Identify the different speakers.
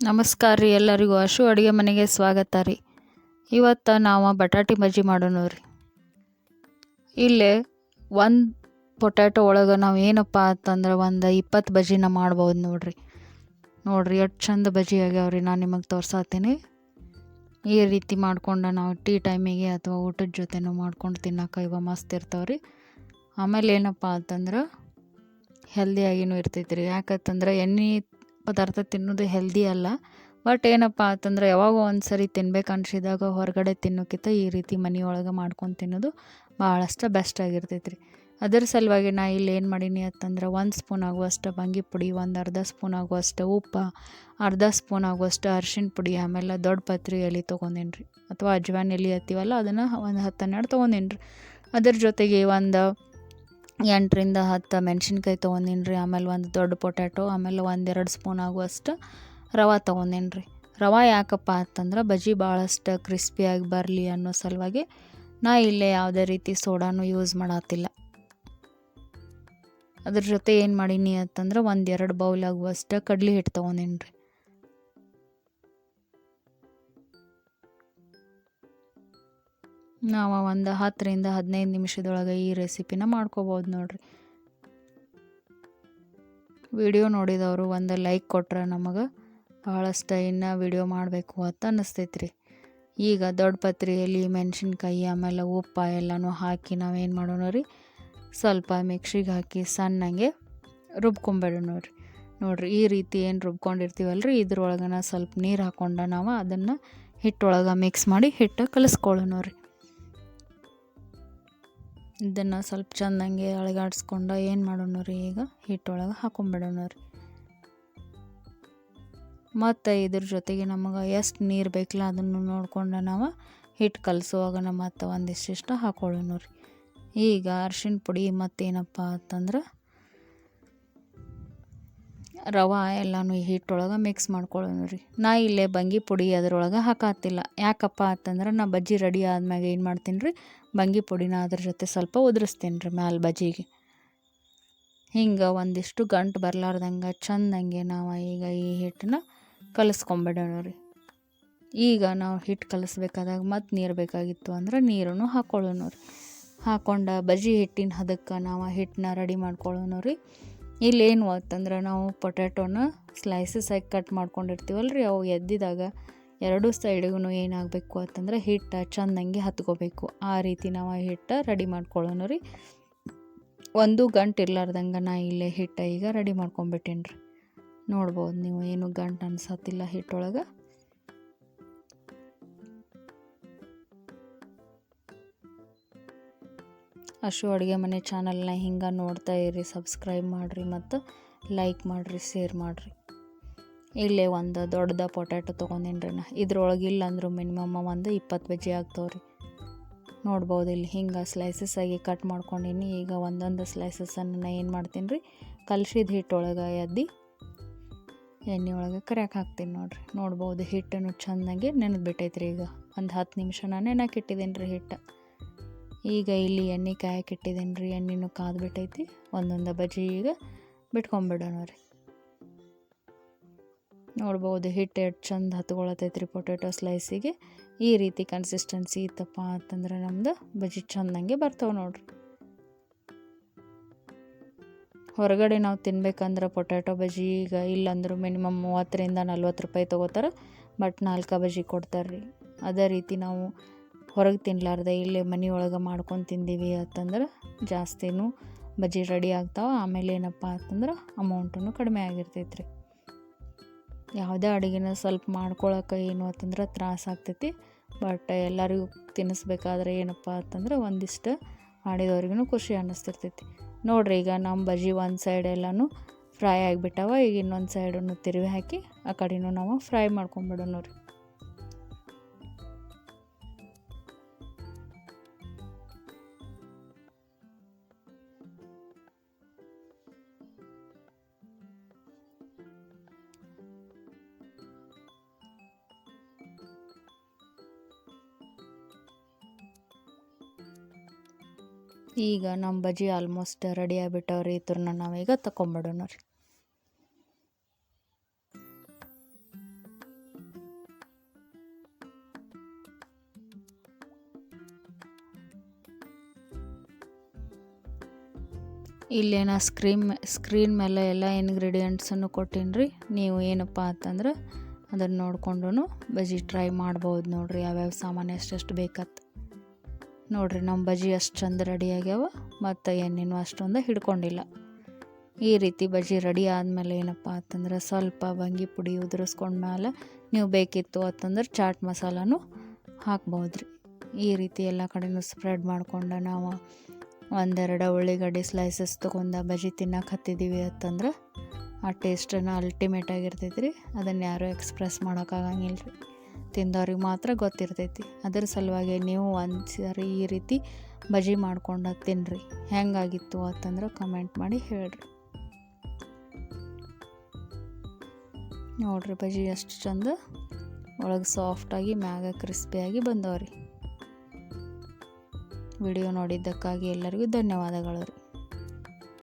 Speaker 1: ನಮಸ್ಕಾರ ರೀ ಎಲ್ಲರಿಗೂ ಅಶು ಅಡುಗೆ ಮನೆಗೆ ಸ್ವಾಗತ ರೀ. ಇವತ್ತು ನಾವು ಬಟಾಟಿ ಬಜ್ಜಿ ಮಾಡೋಣ ರೀ. ಇಲ್ಲೇ ಒಂದು ಪೊಟ್ಯಾಟೊ ಒಳಗೆ ನಾವು ಏನಪ್ಪ ಅಂತಂದ್ರೆ ಒಂದು 20 ಬಜ್ಜಿನ ಮಾಡ್ಬೋದು ನೋಡ್ರಿ. ಎಷ್ಟು ಚಂದ ಬಜ್ಜಿ ಆಗ್ಯಾವ್ರಿ. ನಾನು ನಿಮಗೆ ತೋರ್ಸಾತೀನಿ. ಈ ರೀತಿ ಮಾಡ್ಕೊಂಡು ನಾವು ಟೀ ಟೈಮಿಗೆ ಅಥವಾ ಊಟದ ಜೊತೆನೂ ಮಾಡ್ಕೊಂಡು ತಿನ್ನೋಕೆ ಇವ ಮಸ್ತ್ ಇರ್ತಾವ್ರಿ. ಆಮೇಲೆ ಏನಪ್ಪ ಅಂತಂದ್ರೆ ಹೆಲ್ದಿಯಾಗಿನೂ ಇರ್ತೈತೆ ರೀ. ಯಾಕಂತಂದ್ರೆ ಎಣ್ಣೆ ಪದಾರ್ಥ ತಿನ್ನೋದು ಹೆಲ್ದಿ ಅಲ್ಲ. ಬಟ್ ಏನಪ್ಪ ಅಂತಂದ್ರೆ ಯಾವಾಗ ಒಂದು ಸರಿ ತಿನ್ಬೇಕು ಅನ್ಸಿದಾಗ ಹೊರಗಡೆ ತಿನ್ನೋಕ್ಕಿಂತ ಈ ರೀತಿ ಮನೆಯೊಳಗೆ ಮಾಡ್ಕೊಂಡು ತಿನ್ನೋದು ಭಾಳಷ್ಟು ಬೆಸ್ಟ್ ಆಗಿರ್ತೈತೆ ರೀ. ಅದರ ಸಲುವಾಗಿ ನಾ ಇಲ್ಲಿ ಏನು ಮಾಡೀನಿ ಅಂತಂದ್ರೆ 1 ಸ್ಪೂನ್ ಆಗುವಷ್ಟು ಬಂಗಿ ಪುಡಿ, ಒಂದು ಅರ್ಧ ಸ್ಪೂನ್ ಆಗುವಷ್ಟು ಉಪ್ಪು, ಅರ್ಧ ಸ್ಪೂನ್ ಆಗುವಷ್ಟು ಅರಿಶಿಣ ಪುಡಿ, ಆಮೇಲೆ ದೊಡ್ಡ ಪತ್ರೆ ಎಲೆ ತೊಗೊಂಡೇನಿ ರೀ. ಅಥವಾ ಅಜ್ವಾನ್ ಎಲೆ ಹತ್ತೀವಲ್ಲ ಅದನ್ನು ಒಂದು 10-12 ತೊಗೊಂಡೇನಿ ರೀ. ಅದ್ರ ಜೊತೆಗೆ ಒಂದು 8ರಿಂದ 10 ಮೆಣಸಿನ್ಕಾಯಿ ತೊಗೊಂಡೇನಿ ರೀ. ಆಮೇಲೆ ಒಂದು ದೊಡ್ಡ ಪೊಟ್ಯಾಟೊ, ಆಮೇಲೆ 1-2 ಸ್ಪೂನ್ ಆಗುವಷ್ಟು ರವೆ ತೊಗೊಂಡೇನಿ ರೀ. ರವೆ ಯಾಕಪ್ಪ ಅಂತಂದ್ರೆ ಬಜ್ಜಿ ಭಾಳಷ್ಟು ಕ್ರಿಸ್ಪಿಯಾಗಿ ಬರಲಿ ಅನ್ನೋ ಸಲುವಾಗಿ ನಾ ಇಲ್ಲೇ ಯಾವುದೇ ರೀತಿ ಸೋಡಾನು ಯೂಸ್ ಮಾಡತ್ತಿಲ್ಲ. ಅದ್ರ ಜೊತೆ ಏನು ಮಾಡೀನಿ ಅಂತಂದ್ರೆ 1-2 ಬೌಲ್ ಆಗುವಷ್ಟು ಕಡ್ಲೆ ಹಿಟ್ಟು ತೊಗೊಂಡೇನಿ ರೀ. ನಾವು ಒಂದು 10ರಿಂದ 15 ನಿಮಿಷದೊಳಗೆ ಈ ರೆಸಿಪಿನ ಮಾಡ್ಕೋಬೋದು ನೋಡ್ರಿ. ವಿಡಿಯೋ ನೋಡಿದವರು ಒಂದು ಲೈಕ್ ಕೊಟ್ರೆ ನಮಗೆ ಭಾಳಷ್ಟು ಇನ್ನೂ ವಿಡಿಯೋ ಮಾಡಬೇಕು ಅಂತ ಅನ್ನಿಸ್ತೈತೆ ರೀ. ಈಗ ದೊಡ್ಡ ಪತ್ರೆಯಲ್ಲಿ ಮೆಣಸಿನ್ಕಾಯಿ ಆಮೇಲೆ ಉಪ್ಪು ಎಲ್ಲನೂ ಹಾಕಿ ನಾವೇನು ಮಾಡೋಣ ರೀ, ಸ್ವಲ್ಪ ಮಿಕ್ಸಿಗೆ ಹಾಕಿ ಸಣ್ಣಗೆ ರುಬ್ಕೊಂಬಿಡೋಣ ರೀ. ನೋಡಿರಿ ಈ ರೀತಿ ಏನು ರುಬ್ಕೊಂಡಿರ್ತೀವಲ್ಲ ರೀ, ಇದ್ರೊಳಗನ ಸ್ವಲ್ಪ ನೀರು ಹಾಕ್ಕೊಂಡು ನಾವು ಅದನ್ನು ಹಿಟ್ಟೊಳಗೆ ಮಿಕ್ಸ್ ಮಾಡಿ ಹಿಟ್ಟು ಕಲಿಸ್ಕೊಳ್ಳೋಣ ರೀ. ಇದನ್ನು ಸ್ವಲ್ಪ ಚೆಂದಂಗೆ ಅಳಗಾಡಿಸ್ಕೊಂಡು ಏನು ಮಾಡೋಣ ರೀ, ಈಗ ಹಿಟ್ಟೊಳಗೆ ಹಾಕೊಂಬಿಡೋಣ ರೀ. ಮತ್ತು ಇದ್ರ ಜೊತೆಗೆ ನಮಗೆ ಎಷ್ಟು ನೀರು ಬೇಕಲ್ಲ ಅದನ್ನು ನೋಡ್ಕೊಂಡು ನಾವು ಹಿಟ್ಟು ಕಲಸುವಾಗ ಮತ್ತು ಒಂದಿಷ್ಟು ಹಾಕೊಳ್ಳೋಣ ರೀ. ಈಗ ಅರಿಶಿಣ ಪುಡಿ ಮತ್ತೇನಪ್ಪ ಅಂತಂದ್ರೆ ರವೆ ಎಲ್ಲನೂ ಈ ಹಿಟ್ಟೊಳಗೆ ಮಿಕ್ಸ್ ಮಾಡ್ಕೊಳ್ಳೋಣ ರೀ. ನಾ ಇಲ್ಲೇ ಬಂಗಿ ಪುಡಿ ಅದರೊಳಗೆ ಹಾಕತ್ತಿಲ್ಲ. ಯಾಕಪ್ಪ ಅಂತಂದ್ರೆ ನಾ ಬಜ್ಜಿ ರೆಡಿ ಆದ್ಮ್ಯಾಗ ಏನು ಮಾಡ್ತೀನಿ ರೀ, ಬಂಗಿ ಪುಡಿನ ಅದ್ರ ಜೊತೆ ಸ್ವಲ್ಪ ಉದುರಿಸ್ತೀನಿ ರೀ ಮ್ಯಾಲೆ ಬಜ್ಜಿಗೆ. ಹಿಂಗೆ ಒಂದಿಷ್ಟು ಗಂಟು ಬರಲಾರ್ದಂಗೆ ಚೆಂದಂಗೆ ನಾವು ಈಗ ಈ ಹಿಟ್ಟನ್ನ ಕಲಿಸ್ಕೊಂಬಿಡೋಣ ರೀ. ಈಗ ನಾವು ಹಿಟ್ಟು ಕಲಿಸ್ಬೇಕಾದಾಗ ಮತ್ತು ನೀರು ಬೇಕಾಗಿತ್ತು ಅಂದ್ರೆ ನೀರನ್ನು ಹಾಕ್ಕೊಳ್ಳೋಣ ರೀ. ಹಾಕ್ಕೊಂಡು ಬಜ್ಜಿ ಹಿಟ್ಟಿನ ಹದಕ್ಕೆ ನಾವು ಹಿಟ್ಟನ್ನ ರೆಡಿ ಮಾಡ್ಕೊಳ್ಳೋಣ ರೀ. ಇಲ್ಲೇನು ಅಂತಂದ್ರೆ ನಾವು ಪೊಟ್ಯಾಟೋನ ಸ್ಲೈಸಸ್ ಆಗಿ ಕಟ್ ಮಾಡ್ಕೊಂಡಿರ್ತೀವಲ್ಲ ರೀ, ಅವು ಎದ್ದಿದಾಗ ಎರಡೂ ಸೈಡಿಗೂ ಏನಾಗಬೇಕು ಅಂತಂದ್ರೆ ಹಿಟ್ಟು ಚೆಂದಂಗೆ ಹತ್ಕೋಬೇಕು. ಆ ರೀತಿ ನಾವು ಹಿಟ್ಟು ರೆಡಿ ಮಾಡ್ಕೊಳ್ಳೋಣ ರೀ. ಒಂದು ಗಂಟು ಇರ್ಲಾರ್ದಂಗೆ ನಾ ಇಲ್ಲೇ ಹಿಟ್ಟು ಈಗ ರೆಡಿ ಮಾಡ್ಕೊಂಬಿಟ್ಟೇನಿ ರೀ. ನೋಡ್ಬೋದು ನೀವು, ಏನು ಗಂಟು ಅನ್ಸತ್ತಿಲ್ಲ ಹಿಟ್ಟೊಳಗೆ. ಅಶು ಅಡುಗೆ ಮನೆ ಚಾನಲ್ನ ಹಿಂಗೆ ನೋಡ್ತಾ ಇರಿ, ಸಬ್ಸ್ಕ್ರೈಬ್ ಮಾಡಿರಿ ಮತ್ತು ಲೈಕ್ ಮಾಡಿರಿ, ಶೇರ್ ಮಾಡಿರಿ. ಇಲ್ಲೇ ಒಂದು ದೊಡ್ಡದ ಪೊಟ್ಯಾಟೊ ತೊಗೊಂಡೇನಿ ರೀ. ನಾ ಇದ್ರೊಳಗೆ ಇಲ್ಲ ಅಂದರೂ ಮಿನಿಮಮ್ ಒಂದು 20 ಬಜ್ಜಿ ಆಗ್ತಾವ್ರಿ. ನೋಡ್ಬೋದು ಇಲ್ಲಿ ಹಿಂಗೆ ಸ್ಲೈಸಸ್ ಆಗಿ ಕಟ್ ಮಾಡ್ಕೊಂಡೀನಿ. ಈಗ ಒಂದೊಂದು ಸ್ಲೈಸಸನ್ನು ನಾ ಏನು ಮಾಡ್ತೀನಿ ರೀ, ಕಲಸಿದ ಹಿಟ್ಟೊಳಗೆ ಎದ್ದು ಎಣ್ಣೆ ಒಳಗೆ ಕರಿಯಾಕೆ ಹಾಕ್ತೀನಿ ನೋಡಿರಿ. ನೋಡ್ಬೋದು ಹಿಟ್ಟನ್ನು ಚೆಂದಾಗಿ ನೆನೆದ್ಬಿಟ್ಟೈತೆ ರೀ. ಈಗ ಒಂದು 10 ನಿಮಿಷ ನಾನು ನೆನಕ್ಕೆ ಇಟ್ಟಿದ್ದೀನಿ ರೀ ಹಿಟ್ಟು. ಈಗ ಇಲ್ಲಿ ಎಣ್ಣೆ ಕಾಯಕ್ಕೆ ಇಟ್ಟಿದ್ದೀನಿ ರೀ. ಎಣ್ಣೆನೂ ಕಾದ್ಬಿಟ್ಟೈತಿ. ಒಂದೊಂದು ಬಜ್ಜಿ ಈಗ ಬಿಟ್ಕೊಂಬಿಡೋಣ ರೀ. ನೋಡ್ಬೋದು ಹಿಟ್ಟು ಎಷ್ಟು ಚಂದ ಹತ್ಕೊಳತೈತೆ ರೀ ಪೊಟ್ಯಾಟೊ ಸ್ಲೈಸಿಗೆ. ಈ ರೀತಿ ಕನ್ಸಿಸ್ಟೆನ್ಸಿ ಇತ್ತಪ್ಪ ಅಂತಂದ್ರೆ ನಮ್ದು ಬಜ್ಜಿ ಚೆಂದಂಗೆ ಬರ್ತಾವೆ ನೋಡ್ರಿ. ಹೊರಗಡೆ ನಾವು ತಿನ್ಬೇಕಂದ್ರೆ ಪೊಟ್ಯಾಟೊ ಬಜ್ಜಿ ಈಗ ಇಲ್ಲಾಂದ್ರೂ ಮಿನಿಮಮ್ 30ರಿಂದ 40 ರೂಪಾಯಿ ತೊಗೋತಾರೆ. ಬಟ್ 4 ಬಜ್ಜಿ ಕೊಡ್ತಾರೆ ರೀ. ಅದೇ ರೀತಿ ನಾವು ಹೊರಗೆ ತಿನ್ನಲಾರ್ದೆ ಇಲ್ಲೇ ಮನೆಯೊಳಗೆ ಮಾಡ್ಕೊಂಡು ತಿಂದೀವಿ ಅಂತಂದ್ರೆ ಜಾಸ್ತಿನೂ ಬಜ್ಜಿ ರೆಡಿ ಆಗ್ತಾವೆ. ಆಮೇಲೆ ಏನಪ್ಪ ಅಂತಂದ್ರೆ ಅಮೌಂಟೂ ಕಡಿಮೆ ಆಗಿರ್ತೈತೆ ರೀ. ಯಾವುದೇ ಅಡುಗೆನ ಸ್ವಲ್ಪ ಮಾಡ್ಕೊಳಕ್ಕೆ ಏನು ಅಂತಂದ್ರೆ ತ್ರಾಸ ಆಗ್ತೈತಿ. ಬಟ್ ಎಲ್ಲರಿಗೂ ತಿನ್ನಿಸ್ಬೇಕಾದ್ರೆ ಏನಪ್ಪ ಅಂತಂದ್ರೆ ಒಂದಿಷ್ಟು ಮಾಡಿದವ್ರಿಗೂ ಖುಷಿ ಅನ್ನಿಸ್ತಿರ್ತೈತಿ. ನೋಡಿರಿ ಈಗ ನಮ್ಮ ಬಜ್ಜಿ ಒಂದು ಸೈಡ್ ಎಲ್ಲನೂ ಫ್ರೈ ಆಗಿಬಿಟ್ಟವ. ಈಗ ಇನ್ನೊಂದು ಸೈಡನ್ನು ತಿರುವಿ ಹಾಕಿ ಆ ಕಡೆನೂ ನಾವು ಫ್ರೈ ಮಾಡ್ಕೊಂಬಿಡೋಣ ರೀ. ಈಗ ನಮ್ಮ ಬಜ್ಜಿ ಆಲ್ಮೋಸ್ಟ್ ರೆಡಿ ಆಗಿಬಿಟ್ಟವ್ರಿ. ಇದ್ರನ್ನ ನಾವೀಗ ತಗೊಂಬಿಡೋಣ ರೀ. ಇಲ್ಲೇ ನಾ ಸ್ಕ್ರೀನ್ ಮೇಲೆ ಎಲ್ಲ ಇಂಗ್ರೀಡಿಯೆಂಟ್ಸನ್ನು ಕೊಟ್ಟೀನಿ ರೀ. ನೀವು ಏನಪ್ಪ ಅಂತಂದ್ರೆ ಅದನ್ನು ನೋಡ್ಕೊಂಡು ಬಜ್ಜಿ ಟ್ರೈ ಮಾಡ್ಬೋದು ನೋಡಿರಿ. ಯಾವ್ಯಾವ ಸಾಮಾನು ಎಷ್ಟೆಷ್ಟು ಬೇಕತ್ತು ನೋಡಿರಿ. ನಮ್ಮ ಬಜ್ಜಿ ಅಷ್ಟು ಚಂದ ರೆಡಿ ಆಗ್ಯಾವ ಮತ್ತು ಎಣ್ಣೆನೂ ಅಷ್ಟೊಂದು ಹಿಡ್ಕೊಂಡಿಲ್ಲ. ಈ ರೀತಿ ಬಜ್ಜಿ ರೆಡಿ ಆದಮೇಲೆ ಏನಪ್ಪ ಅಂತಂದ್ರೆ ಸ್ವಲ್ಪ ಬಂಗಿ ಪುಡಿ ಉದುರಿಸ್ಕೊಂಡ್ಮೇಲೆ ನೀವು ಬೇಕಿತ್ತು ಅಂತಂದ್ರೆ ಚಾಟ್ ಮಸಾಲನೂ ಹಾಕ್ಬೋದು ರೀ. ಈ ರೀತಿ ಎಲ್ಲ ಕಡೆನೂ ಸ್ಪ್ರೆಡ್ ಮಾಡ್ಕೊಂಡು ನಾವು ಒಂದೆರಡು ಉಳ್ಳಿಗಡ್ಡೆ ಸ್ಲೈಸಸ್ ತೊಗೊಂಡು ಬಜ್ಜಿ ತಿನ್ನಕ್ಕೆ ಹತ್ತಿದ್ದೀವಿ ಅಂತಂದ್ರೆ ಆ ಟೇಸ್ಟನ್ನು ಅಲ್ಟಿಮೇಟ್ ಆಗಿರ್ತೈತಿ ರೀ. ಅದನ್ನು ಯಾರೂ ಎಕ್ಸ್ಪ್ರೆಸ್ ಮಾಡೋಕ್ಕಾಗಂಗಿಲ್ಲ ರೀ, ತಿಂದವ್ರಿಗೆ ಮಾತ್ರ ಗೊತ್ತಿರ್ತೈತಿ. ಅದ್ರ ಸಲುವಾಗಿ ನೀವು ಒಂದು ಸಾರಿ ಈ ರೀತಿ ಬಜ್ಜಿ ಮಾಡ್ಕೊಂಡು ತಿನ್ನಿರಿ. ಹೆಂಗಾಗಿತ್ತು ಅಂತಂದ್ರೆ ಕಮೆಂಟ್ ಮಾಡಿ ಹೇಳ್ರಿ. ನೋಡಿರಿ ಬಜ್ಜಿ ಎಷ್ಟು ಚಂದ ಒಳಗೆ ಸಾಫ್ಟಾಗಿ ಮ್ಯಾಗ ಕ್ರಿಸ್ಪಿಯಾಗಿ ಬಂದವ್ರಿ. ವಿಡಿಯೋ ನೋಡಿದ್ದಕ್ಕಾಗಿ ಎಲ್ಲರಿಗೂ ಧನ್ಯವಾದಗಳು ರೀ.